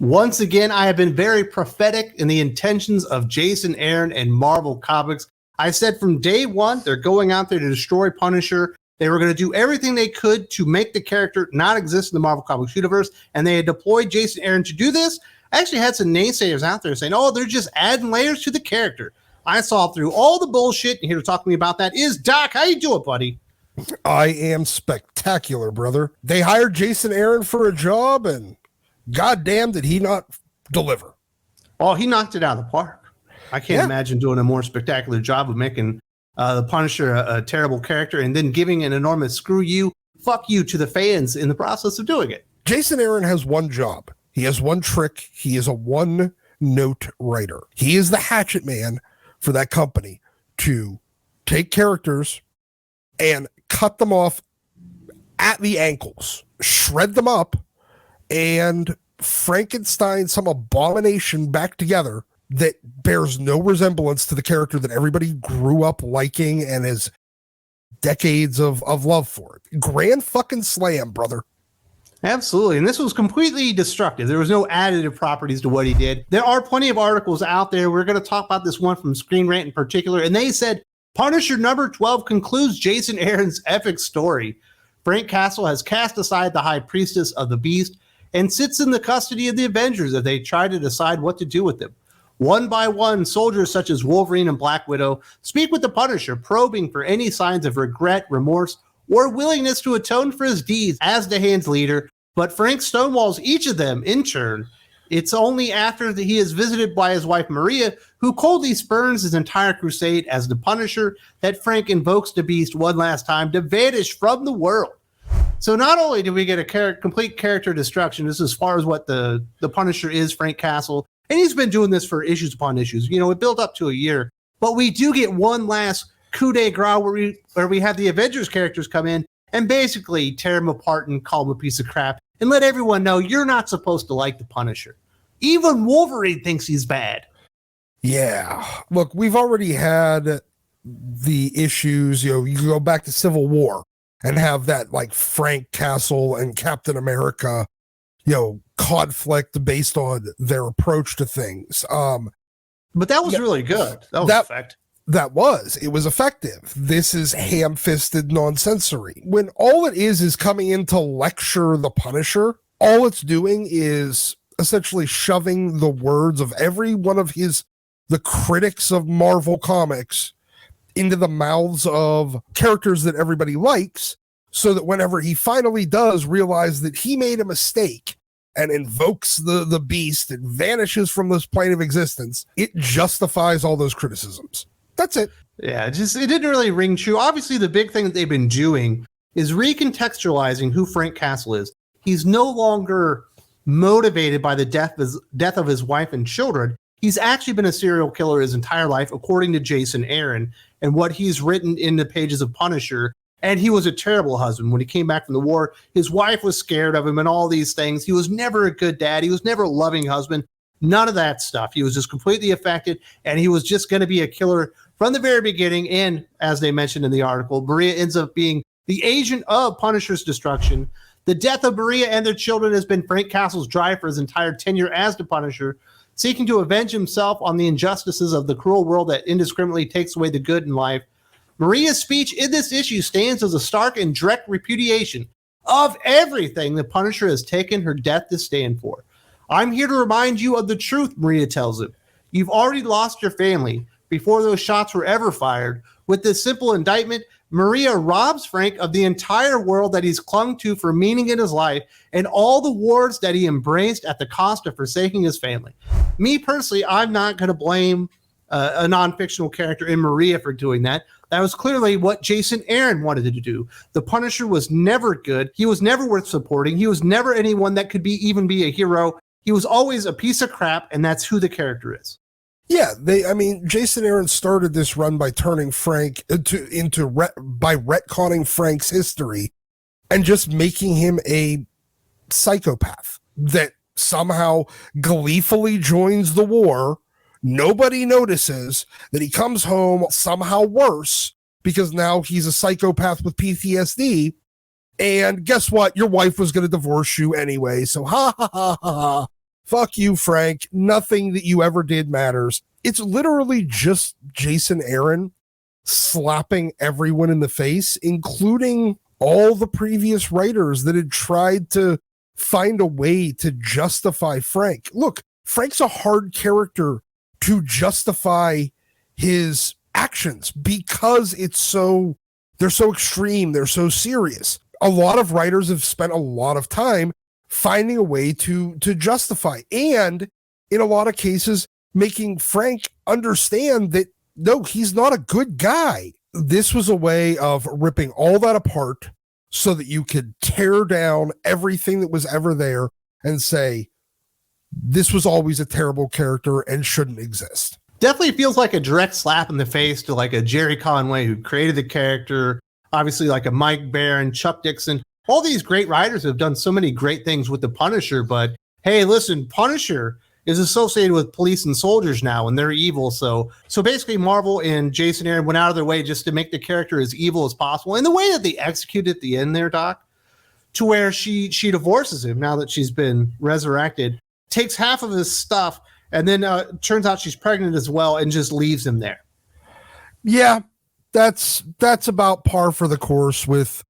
Once again, I have been very prophetic in the intentions of Jason Aaron and Marvel Comics. I said from day one, they're going out there to destroy Punisher. They were going to do everything they could to make the character not exist in the Marvel Comics universe, and they had deployed Jason Aaron to do this. I actually had some naysayers out there saying, oh, they're just adding layers to the character. I saw through all the bullshit, and here to talk to me about that is Doc. How you doing, buddy? I am spectacular, brother. They hired Jason Aaron for a job, and goddamn did he not deliver. Oh, he knocked it out of the park. I can't imagine doing a more spectacular job of making the Punisher a terrible character and then giving an enormous screw you, fuck you to the fans in the process of doing it. Jason Aaron has one job. He has one trick. He is a one-note writer. He is the hatchet man for that company to take characters and cut them off at the ankles, shred them up, and Frankenstein some abomination back together that bears no resemblance to the character that everybody grew up liking and has decades of love for it. Grand fucking slam, brother. Absolutely. And this was completely destructive. There was no additive properties to what he did. There are plenty of articles out there. We're going to talk about this one from Screen Rant in particular. And they said, Punisher number 12 concludes Jason Aaron's epic story. Frank Castle has cast aside the High Priestess of the Beast and sits in the custody of the Avengers as they try to decide what to do with him. One by one, soldiers such as Wolverine and Black Widow speak with the Punisher, probing for any signs of regret, remorse, or willingness to atone for his deeds as the Hand's leader, but Frank stonewalls each of them in turn. It's only after he is visited by his wife Maria, who coldly spurns his entire crusade as the Punisher, that Frank invokes the Beast one last time to vanish from the world. So not only do we get a complete character destruction, this is as far as what the Punisher is, Frank Castle, and he's been doing this for issues upon issues. You know, it built up to a year, but we do get one last coup de grace where we have the Avengers characters come in and basically tear him apart and call him a piece of crap and let everyone know you're not supposed to like the Punisher. Even Wolverine thinks he's bad. Yeah. Look, we've already had the issues, you go back to Civil War and have that like Frank Castle and Captain America, conflict based on their approach to things. But that was really good. That was effective. It was effective. This is ham-fisted nonsensory. When all it is coming in to lecture the Punisher, all it's doing is essentially shoving the words of every one of the critics of Marvel Comics into the mouths of characters that everybody likes, so that whenever he finally does realize that he made a mistake and invokes the Beast and vanishes from this plane of existence, it justifies all those criticisms. That's it. Yeah, it didn't really ring true. Obviously, the big thing that they've been doing is recontextualizing who Frank Castle is. He's no longer motivated by the death of his wife and children. He's actually been a serial killer his entire life, according to Jason Aaron, and what he's written in the pages of Punisher. And he was a terrible husband. When he came back from the war, his wife was scared of him and all these things. He was never a good dad. He was never a loving husband. None of that stuff. He was just completely affected, and he was just going to be a killer from the very beginning. And as they mentioned in the article, Maria ends up being the agent of Punisher's destruction. The death of Maria and their children has been Frank Castle's drive for his entire tenure as the Punisher, seeking to avenge himself on the injustices of the cruel world that indiscriminately takes away the good in life. Maria's speech in this issue stands as a stark and direct repudiation of everything the Punisher has taken her death to stand for. I'm here to remind you of the truth, Maria tells him. You've already lost your family before those shots were ever fired. With this simple indictment, Maria robs Frank of the entire world that he's clung to for meaning in his life and all the wars that he embraced at the cost of forsaking his family. Me personally, I'm not going to blame a non-fictional character in Maria for doing that. That was clearly what Jason Aaron wanted to do. The Punisher was never good. He was never worth supporting. He was never anyone that could even be a hero. He was always a piece of crap, and that's who the character is. Yeah, Jason Aaron started this run by turning Frank by retconning Frank's history and just making him a psychopath that somehow gleefully joins the war. Nobody notices that he comes home somehow worse because now he's a psychopath with PTSD. And guess what? Your wife was going to divorce you anyway. So ha ha ha ha ha. fuck you, Frank. Nothing that you ever did matters. It's literally just Jason Aaron slapping everyone in the face, including all the previous writers that had tried to find a way to justify Frank. Look, Frank's a hard character to justify his actions because they're so extreme, they're so serious. A lot of writers have spent a lot of time finding a way to justify, and in a lot of cases making Frank understand that no, he's not a good guy. This was a way of ripping all that apart so that you could tear down everything that was ever there and say, this was always a terrible character and shouldn't exist. Definitely feels like a direct slap in the face to like a Jerry Conway who created the character, obviously like a Mike Baron, Chuck Dixon, all these great writers have done so many great things with the Punisher, but hey, listen, Punisher is associated with police and soldiers now, and they're evil. So basically Marvel and Jason Aaron went out of their way just to make the character as evil as possible. And the way that they execute at the end there, Doc, to where she divorces him now that she's been resurrected, takes half of his stuff, and then turns out she's pregnant as well, and just leaves him there. Yeah, that's about par for the course with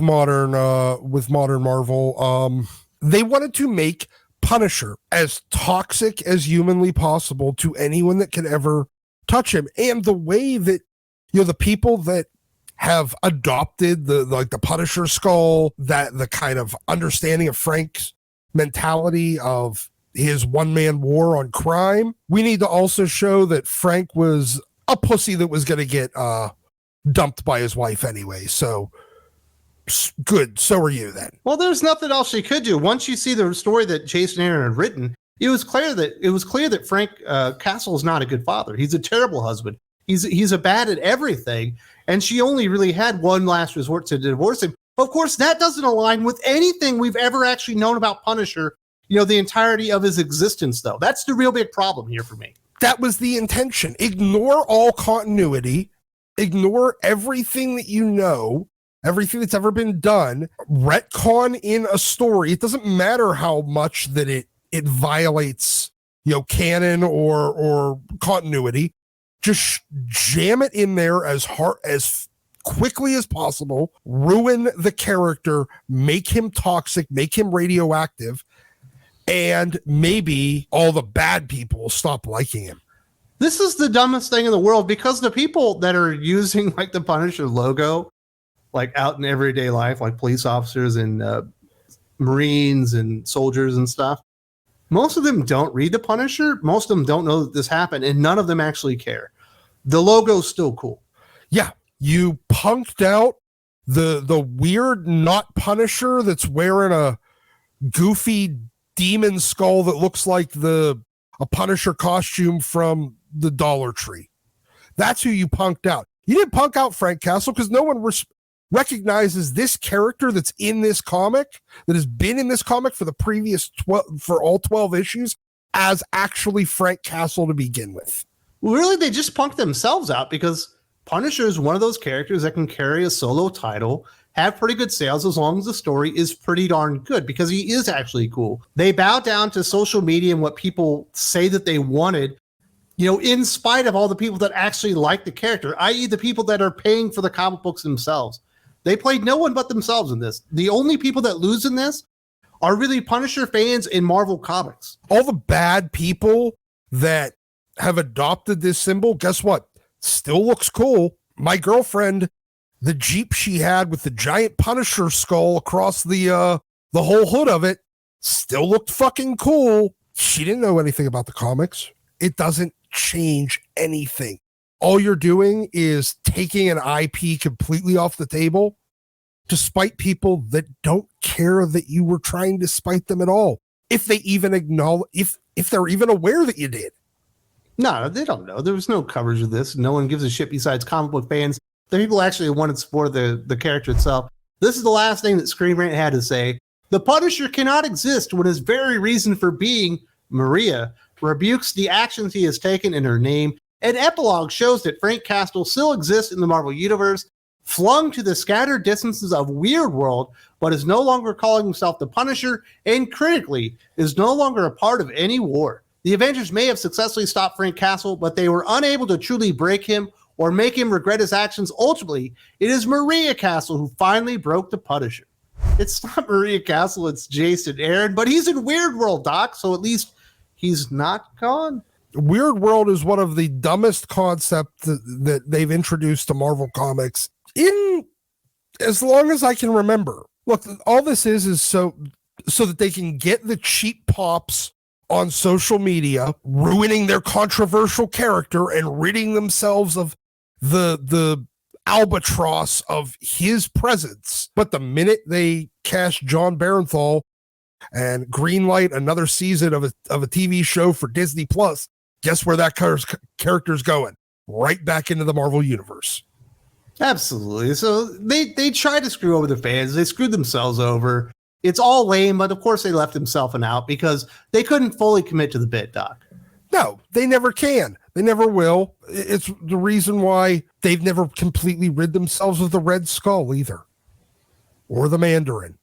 modern Marvel. They wanted to make Punisher as toxic as humanly possible to anyone that could ever touch him. And the way that, the people that have adopted the Punisher skull, that the kind of understanding of Frank's mentality of his one-man war on crime, we need to also show that Frank was a pussy that was going to get dumped by his wife anyway. So good. So are you then. Well, there's nothing else she could do. Once you see the story that Jason Aaron had written, it was clear that Frank Castle is not a good father. He's a terrible husband. He's a bad at everything. And she only really had one last resort to divorce him. Of course, that doesn't align with anything we've ever actually known about Punisher, the entirety of his existence, though. That's the real big problem here for me. That was the intention. Ignore all continuity. Ignore everything that you know. Everything that's ever been done, retcon in a story. It doesn't matter how much that it violates, canon or continuity. Just jam it in there as quickly as possible. Ruin the character, make him toxic, make him radioactive, and maybe all the bad people will stop liking him. This is the dumbest thing in the world, because the people that are using like the Punisher logo, like out in everyday life, like police officers and Marines and soldiers and stuff, most of them don't read the Punisher. Most of them don't know that this happened, and none of them actually care. The logo's still cool. Yeah, you punked out the weird not Punisher that's wearing a goofy demon skull that looks like a Punisher costume from the Dollar Tree. That's who you punked out. You didn't punk out Frank Castle because no one recognizes this character that's in this comic, that has been in this comic for the previous for all 12 issues, as actually Frank Castle to begin with. Really, they just punked themselves out, because Punisher is one of those characters that can carry a solo title, have pretty good sales as long as the story is pretty darn good, because he is actually cool. They bow down to social media and what people say that they wanted, in spite of all the people that actually like the character, i.e. the people that are paying for the comic books themselves. They played no one but themselves in this. The only people that lose in this are really Punisher fans in Marvel Comics. All the bad people that have adopted this symbol, guess what? Still looks cool. My girlfriend, the Jeep she had with the giant Punisher skull across the whole hood of it, still looked fucking cool. She didn't know anything about the comics. It doesn't change anything. All you're doing is taking an IP completely off the table to spite people that don't care that you were trying to spite them at all. If they even acknowledge, if they're even aware that you did. No, they don't know. There was no coverage of this. No one gives a shit besides comic book fans. The people actually wanted to support the character itself. This is the last thing that Screen Rant had to say. The Punisher cannot exist when his very reason for being, Maria, rebukes the actions he has taken in her name. An epilogue shows that Frank Castle still exists in the Marvel Universe. flung to the scattered distances of Weird World, but is no longer calling himself the Punisher, and critically, is no longer a part of any war. The Avengers may have successfully stopped Frank Castle, but they were unable to truly break him or make him regret his actions. Ultimately, it is Maria Castle who finally broke the Punisher. It's not Maria Castle, it's Jason Aaron, but he's in Weird World, Doc, so at least he's not gone. Weird World is one of the dumbest concepts that they've introduced to Marvel Comics in as long as I can remember. Look, all this is so that they can get the cheap pops on social media, ruining their controversial character and ridding themselves of the albatross of his presence. But the minute they cast John Barenthal and greenlight another season of a TV show for Disney Plus, guess where that character's going? Right back into the Marvel Universe. Absolutely. So they tried to screw over the fans. They screwed themselves over. It's all lame, but of course they left themselves an out because they couldn't fully commit to the bit, Doc. No, they never can. They never will. It's the reason why they've never completely rid themselves of the Red Skull either. Or the Mandarin.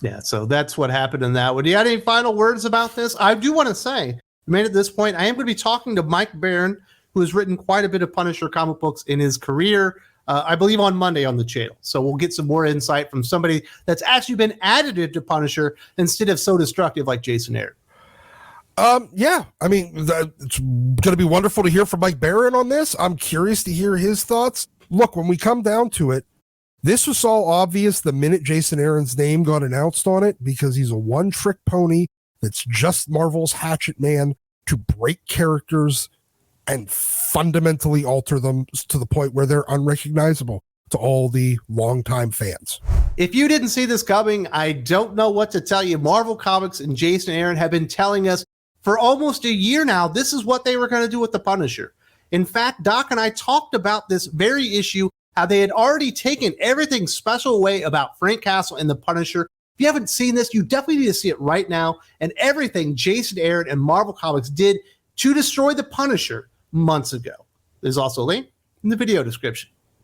Yeah, so that's what happened in that one. Do you have any final words about this? I do want to say, made at this point, I am going to be talking to Mike Barron, who has written quite a bit of Punisher comic books in his career, I believe on Monday on the channel. So we'll get some more insight from somebody that's actually been additive to Punisher instead of so destructive like Jason Aaron. Yeah, I mean, it's going to be wonderful to hear from Mike Barron on this. I'm curious to hear his thoughts. Look, when we come down to it, this was all obvious the minute Jason Aaron's name got announced on it, because he's a one-trick pony that's just Marvel's Hatchet Man to break characters and fundamentally alter them to the point where they're unrecognizable to all the longtime fans. If you didn't see this coming, I don't know what to tell you. Marvel Comics and Jason Aaron have been telling us for almost a year now, this is what they were going to do with the Punisher. In fact, Doc and I talked about this very issue, how they had already taken everything special away about Frank Castle and the Punisher. If you haven't seen this, you definitely need to see it right now, and everything Jason Aaron and Marvel Comics did to destroy the Punisher months ago. There's also a link in the video description.